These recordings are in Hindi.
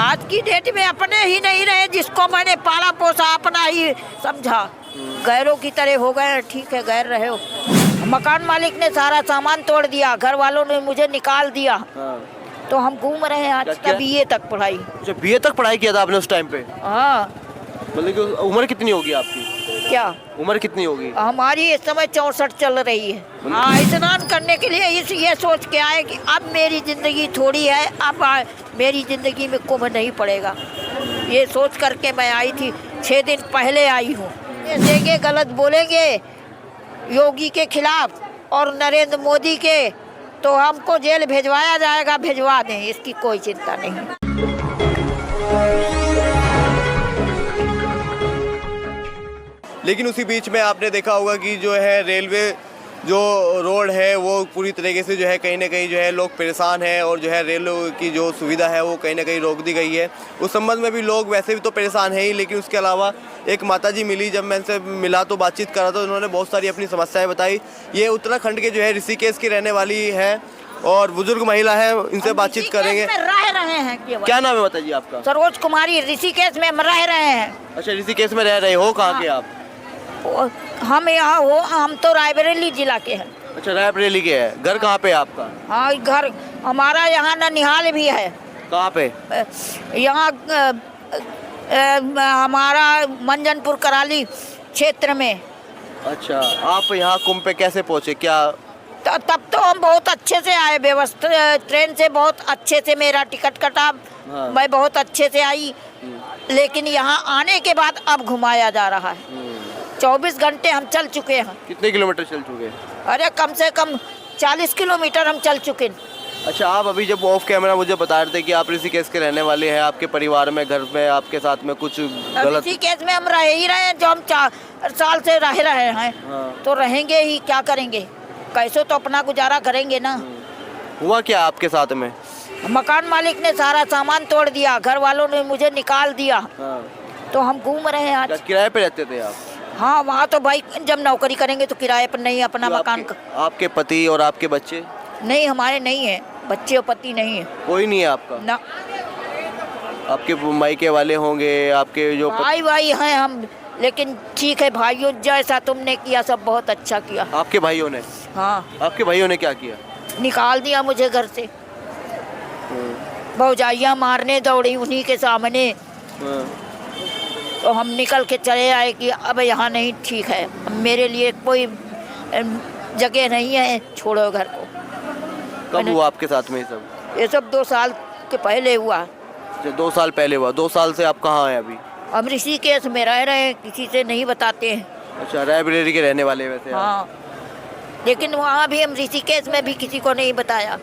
आज की डेट में अपने ही नहीं रहे, जिसको मैंने पाला पोसा अपना ही समझा, गैरों की तरह हो गए। ठीक है, गैर रहे हो। मकान मालिक ने सारा सामान तोड़ दिया, घर वालों ने मुझे निकाल दिया। तो हम घूम रहे हैं आज तक BA तक पढ़ाई। अच्छा, BA तक पढ़ाई किया था आपने उस टाइम पे? हाँ। मतलब कि उम्र कितनी होगी आपकी? क्या उम्र कितनी होगी? हमारी इस समय 64 चल रही है। हाँ, स्नान करने के लिए ये सोच के आए कि अब मेरी जिंदगी थोड़ी है, अब मेरी जिंदगी में कुंभ नहीं पड़ेगा, ये सोच करके मैं आई थी। 6 दिन पहले आई हूँ। देंगे, गलत बोलेंगे योगी के खिलाफ और नरेंद्र मोदी के, तो हमको जेल भेजवाया जाएगा, भेजवा दें, इसकी कोई चिंता नहीं। लेकिन उसी बीच में आपने देखा होगा कि जो है रेलवे जो रोड है वो पूरी तरीके से जो है कहीं ना कहीं जो है लोग परेशान हैं, और जो है रेलवे की जो सुविधा है वो कहीं ना कहीं रोक दी गई है। उस संबंध में भी लोग वैसे भी तो परेशान हैं ही, लेकिन उसके अलावा एक माताजी मिली, जब मैं इनसे मिला तो बातचीत करा तो उन्होंने बहुत सारी अपनी समस्याएं बताई। ये उत्तराखंड के जो है ऋषिकेश की रहने वाली है और बुजुर्ग महिला है, इनसे बातचीत करेंगे। रह रहे हैं। क्या नाम है माताजी आपका? सरोज कुमारी, ऋषिकेश में रह रहे हैं। अच्छा, ऋषिकेश में रह रहे हो, कहाँ के आप? हम यहाँ हो, हम तो रायबरेली जिला के हैं। अच्छा, रायबरेली के हैं। घर कहाँ पे है आपका? हाँ, घर हमारा यहाँ ननिहाल भी है। कहाँ पे? यहाँ हमारा मंजनपुर कराली क्षेत्र में। अच्छा, आप यहाँ कुंभ पे कैसे पहुँचे? क्या तब तो हम बहुत अच्छे से आए, व्यवस्था ट्रेन से बहुत अच्छे से मेरा टिकट कटा। हाँ। मैं बहुत अच्छे से आई, लेकिन यहाँ आने के बाद अब घुमाया जा रहा है। 24 घंटे हम चल चुके हैं। कितने किलोमीटर चल चुके? अरे कम से कम 40 किलोमीटर हम चल चुके। अच्छा, आप अभी जब ऑफ कैमरा मुझे बता रहे थे कि आप ऋषिकेश के रहने वाले हैं, आपके परिवार में, घर में आपके साथ में कुछ गलत? ऋषिकेश में हम रह ही रहे हैं, जो हम 4 साल से रह रहे हैं। हाँ। तो रहेंगे ही, क्या करेंगे, कैसे तो अपना गुजारा करेंगे ना। हुआ क्या आपके साथ में? मकान मालिक ने सारा सामान तोड़ दिया, घर वालों ने मुझे निकाल दिया। हाँ। तो हम घूम रहे हैं आज। किराए पे रहते थे आप? हाँ, वहाँ तो भाई जब नौकरी करेंगे तो किराए पर नहीं, अपना मकान का। आपके पति और आपके बच्चे? नहीं, हमारे नहीं है बच्चे और पति नहीं है। कोई नहीं है आपका? ना। आपके मायके वाले होंगे, आपके जो भाई हैं हम, लेकिन ठीक है, भाइयों जैसा तुमने किया सब बहुत अच्छा किया। आपके भाइयों ने? हाँ। आपके भाइयों ने क्या किया? निकाल दिया मुझे घर से। भौजाइयाँ मारने दौड़ी उन्हीं के सामने। तो हम निकल के चले आए कि अब यहाँ नहीं ठीक है, मेरे लिए कोई जगह नहीं है, छोड़ो घर को। कब हुआ आपके साथ में ये सब 2 साल के पहले हुआ। 2 साल पहले हुआ। 2 साल से आप कहाँ हैं अभी? हम ऋषिकेश में रह रहे हैं, किसी से नहीं बताते हैं। अच्छा, रायबरेली के रहने वाले वैसे? हाँ, लेकिन वहाँ भी हम ऋषिकेश में भी किसी को नहीं बताया।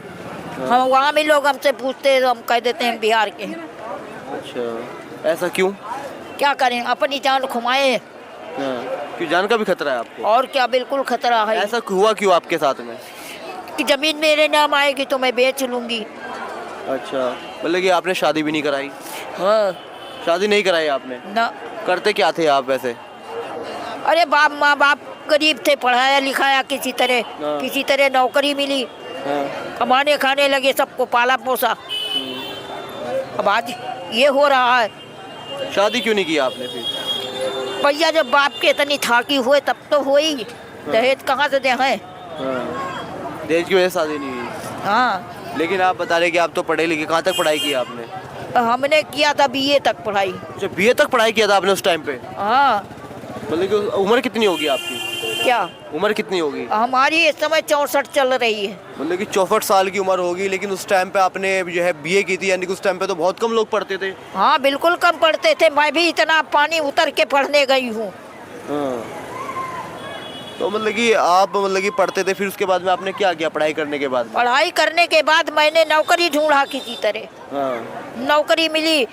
हम वहाँ भी लोग हमसे पूछते हैं तो हम कह देते हैं बिहार के हैं। अच्छा, ऐसा क्यों? क्या करें, अपनी जान खुमाए। क्यों, जान का भी खतरा है आपको? और क्या, बिल्कुल खतरा है। ऐसा हुआ क्यों आपके साथ में? कि जमीन मेरे नाम आएगी तो मैं बेच लूंगी। अच्छा, मतलब कि आपने शादी भी नहीं कराई? हाँ। शादी नहीं कराई आपने? ना। करते क्या थे आप वैसे? अरे माँ बाप गरीब थे, पढ़ाया लिखाया किसी तरह नौकरी मिली। हाँ। कमाने खाने लगे, सबको पाला पोसा। अब आज ये हो रहा है। शादी क्यों नहीं की आपने फिर? भैया, जब बाप के इतनी थाकी हुए तब तो हुई। दहेज कहाँ से दे हैं? दहेज की वजह से शादी नहीं हुई? हाँ। लेकिन आप बता रहे कि आप तो पढ़े लिखे, कहाँ तक पढ़ाई की आपने? हमने किया था BA तक पढ़ाई। अच्छा, BA तक पढ़ाई किया था आपने उस टाइम पे? हाँ। मतलब कि उम्र कितनी होगी आपकी? क्या उम्र कितनी होगी? हमारी इस समय 64 चल रही है। मतलब कि 64 साल की उम्र होगी, लेकिन उस टाइम पे आपने जो है BA की थी, यानी कि उस टाइम पे तो बहुत कम लोग पढ़ते थे। हाँ, बिल्कुल कम पढ़ते थे, मैं भी इतना पानी उतर के पढ़ने गई हूँ। तो मतलब कि आप पढ़ते थे, फिर उसके बाद में आपने क्या किया पढ़ाई करने के बाद? पढ़ाई करने के बाद मैंने नौकरी ढूंढा किसी तरह। नौकरी मिली,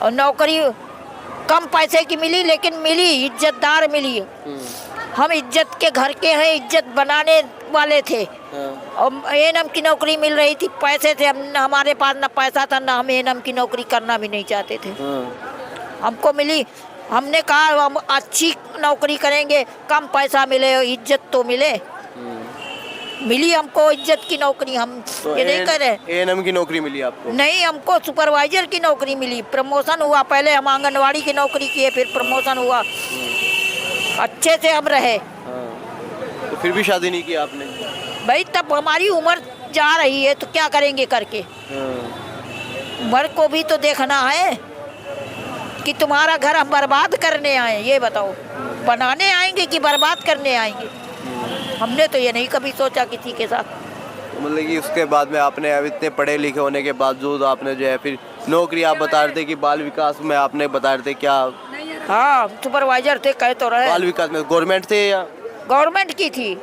और नौकरी कम पैसे की मिली, लेकिन मिली, इज्जतदार मिली। हम इज्जत के घर के हैं, इज्जत बनाने वाले थे। और एएनएम की नौकरी मिल रही थी, पैसे थे, हमारे पास ना पैसा था, ना हम एएनएम की नौकरी करना भी नहीं चाहते थे। हमको मिली, हमने कहा हम अच्छी नौकरी करेंगे, कम पैसा मिले, इज्जत तो मिले। मिली हमको इज्जत की नौकरी, हम तो ये नहीं कर रहे। एएनएम की नौकरी मिली आपको? नहीं, हमको सुपरवाइजर की नौकरी मिली, प्रमोशन हुआ। पहले हम आंगनवाड़ी की नौकरी किए, फिर प्रमोशन हुआ, अच्छे से हम रहे। तो फिर भी शादी नहीं की आपने? भाई तब हमारी उम्र जा रही है तो क्या करेंगे करके, उम्र को भी तो देखना है कि तुम्हारा घर हम बर्बाद करने आए, ये बताओ, बनाने आएंगे कि बर्बाद करने आएंगे? हमने तो ये नहीं कभी सोचा किसी के साथ। तो मतलब कि उसके बाद में आपने अब इतने पढ़े लिखे होने के बावजूद आपने जो है फिर नौकरी, आप बता रहे थे कि बाल विकास में आपने बता रहे थे क्या? हाँ, सुपरवाइजर थे, कह तो रहे। बाल विकास में गवर्नमेंट थे या गवर्नमेंट की थी?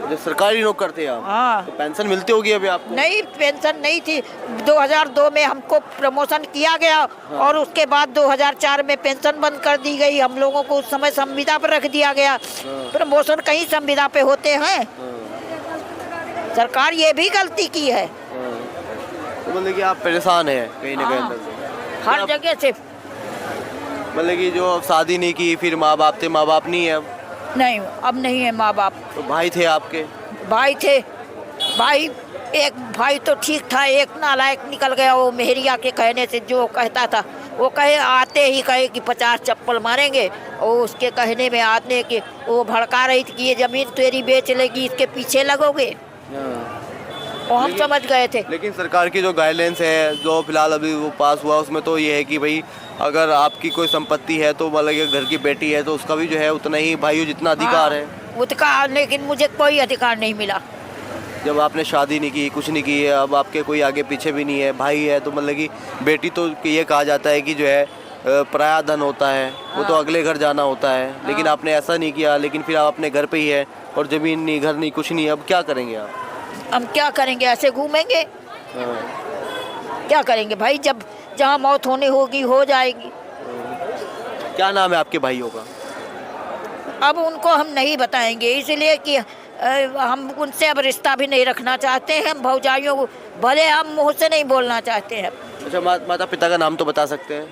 जो सरकारी नौकर थे आप? हाँ। तो पेंशन मिलती होगी अभी आपको? नहीं, पेंशन नहीं थी। 2002 में हमको प्रमोशन किया गया। हाँ। और उसके बाद 2004 में पेंशन बंद कर दी गई। हम लोगों को उस समय संविदा पर रख दिया गया। हाँ। प्रमोशन कहीं संविदा पे होते हैं? हाँ। सरकार ये भी गलती की है। हाँ। तो मतलब कि आप परेशान हैं कहीं ना कहीं हाँ। अंदर से? हर जगह से। मतलब कि जो शादी नहीं की, फिर माँ बाप थे, माँ बाप नहीं है अब? नहीं, अब नहीं है माँ बाप। तो भाई थे आपके? भाई थे, भाई एक भाई तो ठीक था, एक नालायक निकल गया। वो मेहरिया के कहने से जो कहता था, वो कहे आते ही कहे कि 50 चप्पल मारेंगे, और उसके कहने में आने के वो भड़का रही थी कि ये ज़मीन तेरी बेच लेगी, इसके पीछे लगोगे। वो हम समझ गए थे। लेकिन सरकार की जो गाइडलाइंस है, जो फिलहाल अभी वो पास हुआ, उसमें तो ये है कि भाई अगर आपकी कोई संपत्ति है तो मतलब कि घर की बेटी है तो उसका भी जो है उतना ही भाइयों जितना अधिकार है। अधिकार, लेकिन मुझे कोई अधिकार नहीं मिला। जब आपने शादी नहीं की, कुछ नहीं की है, अब आपके कोई आगे पीछे भी नहीं है, भाई है, तो मतलब कि बेटी तो ये कहा जाता है कि जो है पराया धन होता है, वो तो अगले घर जाना होता है। लेकिन आपने ऐसा नहीं किया, लेकिन फिर आप अपने घर पे ही है और ज़मीन नहीं, घर नहीं, कुछ नहीं। अब क्या करेंगे आप? हम क्या करेंगे, ऐसे घूमेंगे? हाँ। क्या करेंगे भाई, जब जहाँ मौत होनी होगी हो जाएगी। क्या नाम है आपके भाइयों का? अब उनको हम नहीं बताएंगे, इसलिए कि हम उनसे अब रिश्ता भी नहीं रखना चाहते हैं। हम भौजाइयों को भले हम मुँह से नहीं बोलना चाहते हैं। अच्छा, माता पिता का नाम तो बता सकते हैं?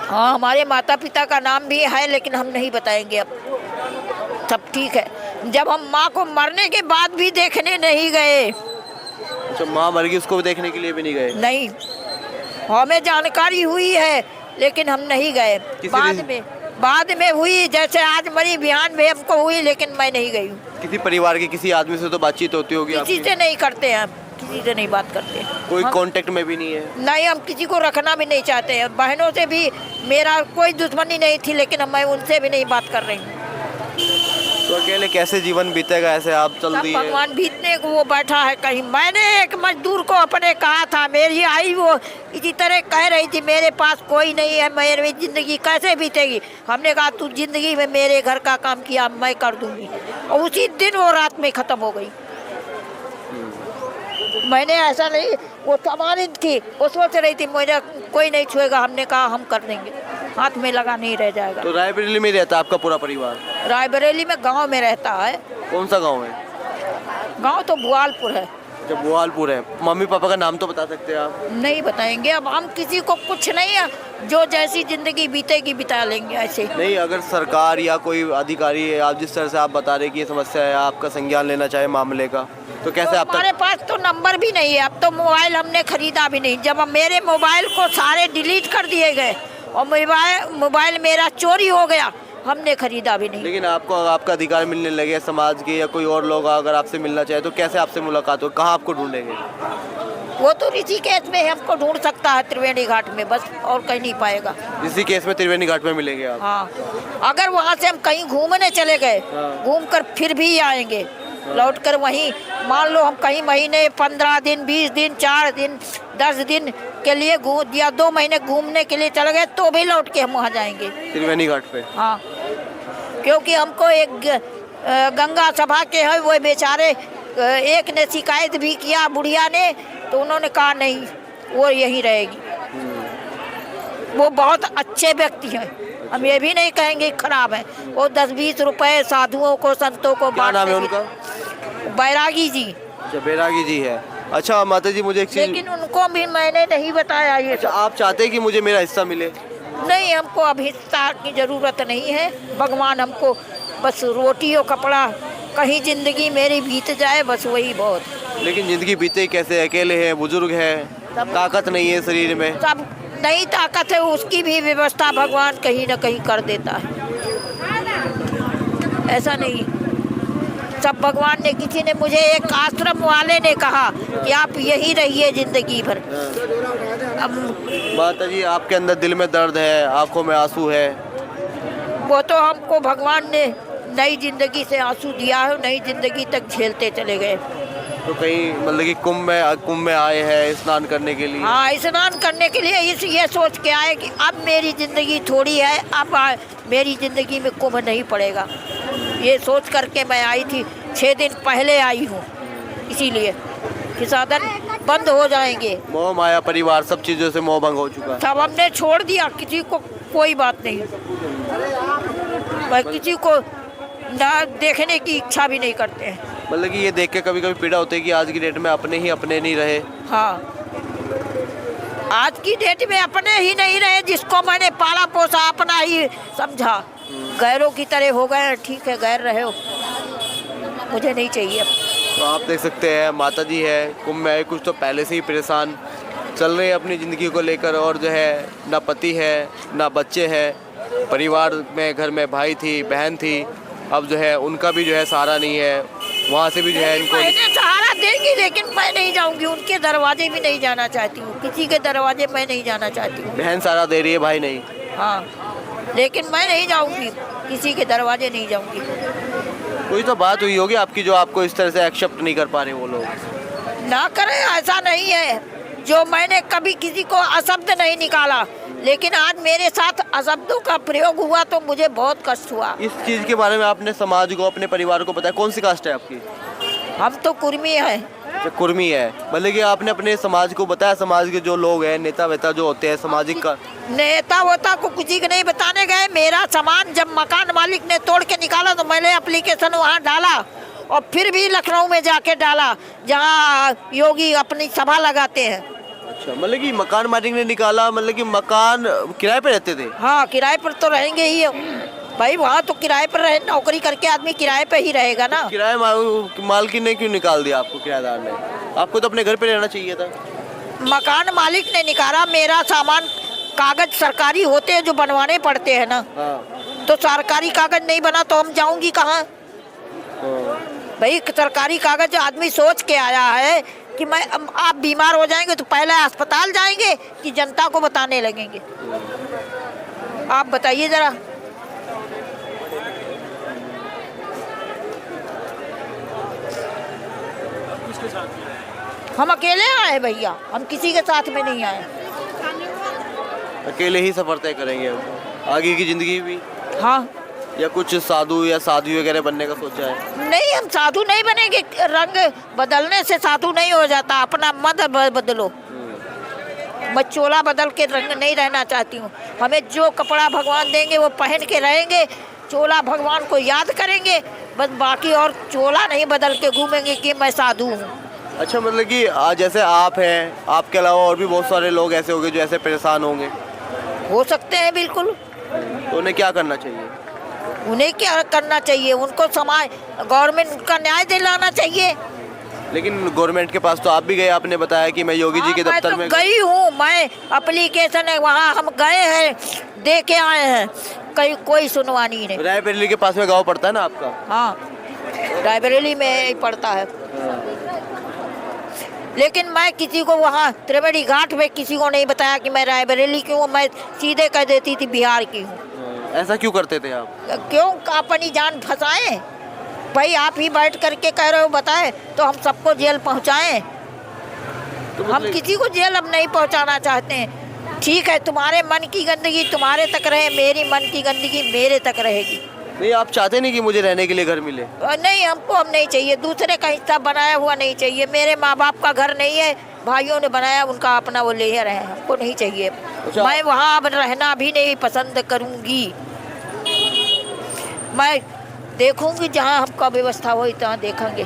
हाँ, हमारे माता पिता का नाम भी है, लेकिन हम नहीं बताएंगे अब। सब ठीक है। जब हम माँ को मरने के बाद भी देखने नहीं गए। अच्छा, माँ मर गई, उसको भी देखने के लिए भी नहीं गए? नहीं, हमें जानकारी हुई है लेकिन हम नहीं गए। बाद में हुई, जैसे आज मरी बिहान में हमको हुई, लेकिन मैं नहीं गई हूँ। किसी परिवार के किसी आदमी से तो बातचीत होती होगी आपकी? किसी से नहीं करते हैं, किसी से नहीं बात करते। कोई कांटेक्ट में भी नहीं है? नहीं, हम किसी को रखना भी नहीं चाहते हैं। बहनों से भी मेरा कोई दुश्मनी नहीं थी, लेकिन मैं उनसे भी नहीं बात कर रही हूँ। तो अकेले कैसे जीवन बीतेगा ऐसे आप चल सब दिए? भगवान बीतने को वो बैठा है कहीं। मैंने एक मजदूर को अपने कहा था, मेरी आई वो इसी तरह कह रही थी मेरे पास कोई नहीं है, मेरी ज़िंदगी कैसे बीतेगी। हमने कहा तू ज़िंदगी में मेरे घर का काम किया, मैं कर दूंगी। और उसी दिन वो रात में ख़त्म हो गई। मैंने ऐसा नहीं, वो समानी थी, वो सोच रही थी मुझे कोई नहीं छुएगा। हमने कहा हम कर देंगे, हाथ में लगा नहीं रह जाएगा। तो रायबरेली में रहता है आपका पूरा परिवार? रायबरेली में गांव में रहता है। कौन सा गांव है? गांव तो बुआलपुर है। अच्छा, बुआलपुर है। मम्मी पापा का नाम तो बता सकते हैं आप? नहीं बताएंगे, अब हम किसी को कुछ नहीं है, जो जैसी जिंदगी बीतेगी बिता लेंगे ऐसे। नहीं, अगर सरकार या कोई अधिकारी है, आप जिस तरह से आप बता रहे कि ये समस्या है, आपका संज्ञान लेना चाहे मामले का, तो कैसे आप हमारे पास तो नंबर भी नहीं है। अब तो मोबाइल हमने खरीदा भी नहीं। जब मेरे मोबाइल को सारे डिलीट कर दिए गए और मोबाइल मेरा चोरी हो गया, हमने खरीदा भी नहीं। लेकिन आपको आपका अधिकार मिलने लगे, समाज के या कोई और लोग अगर आपसे मिलना चाहे तो कैसे आपसे मुलाकात हो, कहाँ आपको ढूंढेंगे? वो तो ऋषिकेश में हमको ढूंढ सकता है, त्रिवेणी घाट में, बस और कहीं नहीं पाएगा। इसी केस में त्रिवेणी घाट में मिलेंगे आप? हाँ, अगर वहाँ से हम कहीं घूमने चले गए, घूम कर फिर भी आएंगे, लौट कर वहीं, मान लो हम कहीं महीने 15 दिन 20 दिन 4 दिन 10 दिन के लिए या 2 महीने घूमने के लिए चले गए, तो भी लौट के हम वहाँ जाएंगे त्रिवेणी घाट पे। हाँ, क्योंकि हमको एक गंगा सभा के है, वो बेचारे एक ने शिकायत भी किया बुढ़िया ने, तो उन्होंने कहा नहीं वो यहीं रहेगी। वो बहुत अच्छे व्यक्ति हैं, हम ये भी नहीं कहेंगे खराब है। वो 10-20 रुपए साधुओं को संतों को क्या नाम है उनका? बैरागी जी। अच्छा, बैरागी जी है। अच्छा माता जी, मुझे एक चीज, लेकिन उनको भी मैंने नहीं बताया ये। अच्छा, आप चाहते हैं कि मुझे मेरा हिस्सा मिले? नहीं, हमको अब हिस्सा की जरूरत नहीं है। भगवान हमको बस रोटी और कपड़ा कहीं जिंदगी मेरी बीत जाए बस वही बहुत। लेकिन जिंदगी बीते कैसे, अकेले हैं, बुजुर्ग हैं, ताकत नहीं है शरीर में। सब नहीं ताकत है, उसकी भी व्यवस्था भगवान कहीं ना कहीं कर देता है, ऐसा नहीं। सब भगवान ने, किसी ने मुझे एक आश्रम वाले ने कहा कि आप यही रहिए जिंदगी भर। अब माता जी आपके अंदर दिल में दर्द है, आंखों में आंसू है। वो तो हमको भगवान ने नई जिंदगी से आंसू दिया है, नई जिंदगी तक झेलते चले गए। तो कहीं मतलब कि कुंभ में आए हैं स्नान करने के लिए? हाँ, स्नान करने के लिए ये सोच के आए कि अब मेरी ज़िंदगी थोड़ी है, अब मेरी ज़िंदगी में कुंभ नहीं पड़ेगा। ये सोच करके मैं आई थी, 6 दिन पहले आई हूँ, इसीलिए कि साधन बंद हो जाएंगे। मोह माया परिवार सब चीज़ों से मोह भंग हो चुका। सब हमने छोड़ दिया, किसी को कोई बात नहीं, मैं किसी को ना देखने की इच्छा भी नहीं करते हैं। मतलब कि ये देख के कभी कभी पीड़ा होती है कि आज की डेट में अपने ही अपने नहीं रहे। हाँ, आज की डेट में अपने ही नहीं रहे, जिसको मैंने पाला पोसा अपना ही समझा, गैरों की तरह हो गए। ठीक है, गैर रहे हो, मुझे नहीं चाहिए। तो आप देख सकते हैं माता जी है कुंभ में आए, कुछ तो पहले से ही परेशान चल रहे हैं अपनी ज़िंदगी को लेकर, और जो है ना पति है ना बच्चे हैं, परिवार में घर में भाई थी बहन थी, अब जो है उनका भी जो है सहारा नहीं है, वहाँ से भी जो है इनको सहारा देंगी, लेकिन मैं नहीं जाऊंगी, उनके दरवाजे भी नहीं जाना चाहती हूँ, किसी के दरवाजे मैं नहीं जाना चाहती हूँ। बहन सहारा दे रही है, भाई नहीं। हाँ, लेकिन मैं नहीं जाऊंगी, किसी के दरवाजे नहीं जाऊंगी। कोई तो बात हुई होगी आपकी जो आपको इस तरह से एक्सेप्ट नहीं कर पा रहे वो लोग? ना करें, ऐसा नहीं है, जो मैंने कभी किसी को अशब्द नहीं निकाला, लेकिन आज मेरे साथ अशब्दों का प्रयोग हुआ तो मुझे बहुत कष्ट हुआ। इस चीज़ के बारे में आपने समाज को, अपने परिवार को बताया? कौन सी कास्ट है आपकी? हम तो कुर्मी है। अच्छा, कुर्मी है। मतलब कि आपने अपने समाज को बताया? समाज के जो लोग हैं, नेता वेता जो होते हैं सामाजिक का? नेता वोता को किसी को नहीं बताने गए। मेरा सामान जब मकान मालिक ने तोड़ के निकाला तो मैंने एप्लीकेशन वहाँ डाला, और फिर भी लखनऊ में जाके डाला, जहाँ योगी अपनी सभा लगाते हैं। अच्छा, मतलब कि मकान मालिक ने निकाला, मतलब कि मकान किराए पे रहते थे? हाँ, किराए पर तो रहेंगे ही भाई, वहाँ तो किराए पर रहे, नौकरी करके आदमी किराए पे ही रहेगा ना। किराए मालकिन ने क्यों निकाल दिया आपको, किराएदार ने? आपको तो अपने घर पे रहना चाहिए था। मकान मालिक ने निकाला, मेरा सामान, कागज सरकारी होते हैं जो बनवाने पड़ते हैं ना। हाँ। तो सरकारी कागज नहीं बना तो हम जाऊंगी कहाँ? भाई, सरकारी कागज आदमी सोच के आया है कि मैं, आप बीमार हो जाएंगे तो पहले अस्पताल जाएंगे कि जनता को बताने लगेंगे? आप बताइए जरा। हम अकेले आए भैया, हम किसी के साथ में नहीं आए। अकेले ही सफर तय करेंगे अब आगे की जिंदगी भी? हाँ। या कुछ साधु या साध्वी वगैरह बनने का सोचा है? नहीं, हम साधु नहीं बनेंगे, रंग बदलने से साधु नहीं हो जाता, अपना मत बदलो। मैं चोला बदल के रंग नहीं रहना चाहती हूँ। हमें जो कपड़ा भगवान देंगे वो पहन के रहेंगे, चोला भगवान को याद करेंगे बस, बाकी और चोला नहीं बदल के घूमेंगे कि मैं साधु हूँ। अच्छा, मतलब कि जैसे आप हैं, आपके अलावा और भी बहुत सारे लोग ऐसे होंगे जो ऐसे परेशान होंगे? हो सकते हैं, बिल्कुल। तो उन्हें क्या करना चाहिए? उन्हें क्या करना चाहिए? उनको समाज, गवर्नमेंट का न्याय दिलाना चाहिए। लेकिन गवर्नमेंट के पास तो आप भी गए, आपने बताया कि मैं योगी जी के दफ्तर में गई हूँ। मैं एप्लीकेशन है वहाँ, हम गए हैं, दे के आए हैं, कहीं कोई सुनवाई नहीं। रायबरेली के पास में गाँव पड़ता है ना आपका? हाँ, रायबरेली में ही पड़ता है। लेकिन मैं किसी को वहाँ त्रिवेणी घाट में किसी को नहीं बताया कि मैं रायबरेली की हूँ, मैं सीधे कह देती थी बिहार की हूँ। ऐसा क्यों करते थे आप? क्यों अपनी जान फंसाएं? भाई, आप ही बैठ करके कह रहे हो बताएं तो हम सबको जेल पहुँचाएं? तो हम किसी को जेल अब नहीं पहुँचाना चाहते हैं। ठीक है, तुम्हारे मन की गंदगी तुम्हारे तक रहे, मेरी मन की गंदगी मेरे तक रहेगी। नहीं, आप चाहते नहीं कि मुझे रहने के लिए घर मिले? नहीं, हमको हम नहीं चाहिए, दूसरे का हिस्सा बनाया हुआ नहीं चाहिए। मेरे माँ बाप का घर नहीं है, भाइयों ने बनाया, उनका अपना वो ले रहे हैं, हमको नहीं चाहिए। अच्छा। मैं वहाँ अब रहना भी नहीं पसंद करूँगी। मैं देखूँगी जहाँ हमका व्यवस्था हो तहाँ देखेंगे।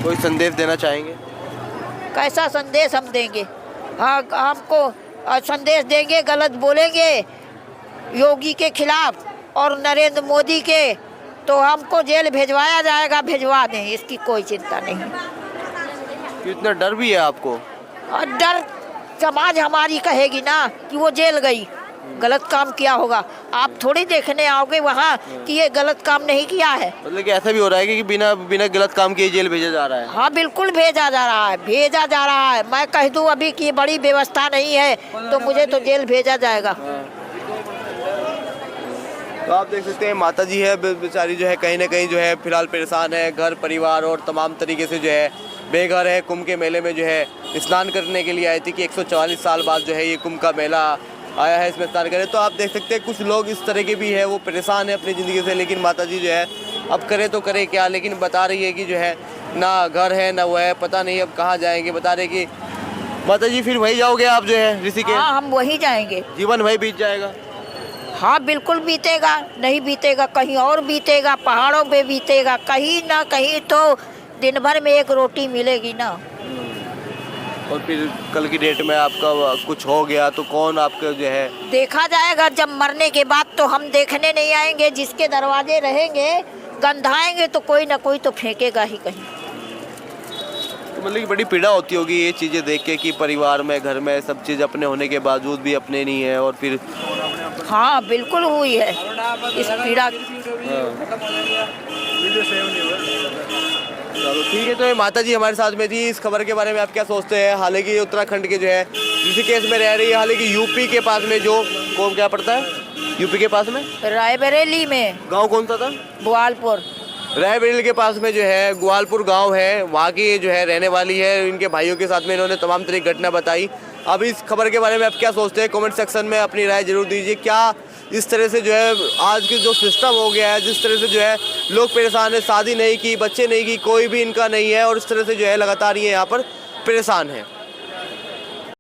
कोई संदेश देना चाहेंगे? कैसा संदेश हम देंगे? हाँ, हमको संदेश देंगे, गलत बोलेंगे योगी के खिलाफ और नरेंद्र मोदी के तो हमको जेल भेजवाया जाएगा, भेजवा दें, इसकी कोई चिंता नहीं। इतना डर भी है आपको? और डर समाज हमारी कहेगी ना कि वो जेल गई, गलत काम किया होगा। आप थोड़ी देखने आओगे वहाँ कि ये गलत काम नहीं किया है। मतलब कि ऐसा भी हो रहा है कि बिना बिना गलत काम किए जेल भेजा जा रहा है? हाँ बिल्कुल भेजा जा रहा है, भेजा जा रहा है। मैं कह दूँ अभी कि ये बड़ी व्यवस्था नहीं है तो मुझे तो जेल भेजा जाएगा। तो आप देख सकते हैं माता जी है बेचारी जो है कहीं ना कहीं जो है फिलहाल परेशान है, घर परिवार और तमाम तरीके से जो है बेघर है। कुंभ के मेले में जो है स्नान करने के लिए आई थी कि 144 साल बाद जो है ये कुंभ का मेला आया है, इसमें स्नान करें। तो आप देख सकते हैं कुछ लोग इस तरह के भी है, वो परेशान है अपनी ज़िंदगी से, लेकिन माता जी जो है अब करे तो करे क्या। लेकिन बता रही है कि जो है ना घर है ना वो है, पता नहीं अब कहाँ जाएंगे। बता रहे कि माता जी फिर वही जाओगे आप जो है ऋषिकेश? हाँ हम वहीं जाएंगे। जीवन वही बीत जाएगा? हाँ बिल्कुल बीतेगा, नहीं बीतेगा कहीं और बीतेगा, पहाड़ों पे बीतेगा, कहीं ना कहीं तो दिन भर में एक रोटी मिलेगी ना। और फिर कल की डेट में आपका कुछ हो गया तो कौन आपका जो है? देखा जाएगा जब मरने के बाद, तो हम देखने नहीं आएंगे। जिसके दरवाजे रहेंगे गंधाएंगे तो कोई ना कोई तो फेंकेगा ही कहीं। तो मतलब कि बड़ी पीड़ा होती होगी ये चीज़ें देख के कि परिवार में घर में सब चीज़ अपने होने के बावजूद भी अपने नहीं है। और फिर हाँ बिल्कुल हुई है इस पीड़ा। चलो ठीक है। तो ये माता जी हमारे साथ में थी। इस खबर के बारे में आप क्या सोचते हैं? हालांकि उत्तराखंड के जो है ऋषिकेश में रह रही है, हालांकि यूपी के पास में जो कौन क्या पड़ता है यूपी के पास में? रायबरेली में। गांव कौन सा था? ग्वालपुर। रायबरेली के पास में जो है ग्वालपुर गांव है, वहाँ की जो है रहने वाली है। इनके भाइयों के साथ में इन्होंने तमाम तरह की घटना बताई। अब इस खबर के बारे में आप क्या सोचते हैं? कमेंट सेक्शन में अपनी राय जरूर दीजिए। क्या इस तरह से जो है आज के जो सिस्टम हो गया है, जिस तरह से जो है लोग परेशान है, शादी नहीं की, बच्चे नहीं की, कोई भी इनका नहीं है, और इस तरह से जो है लगातार ये यहाँ पर परेशान है।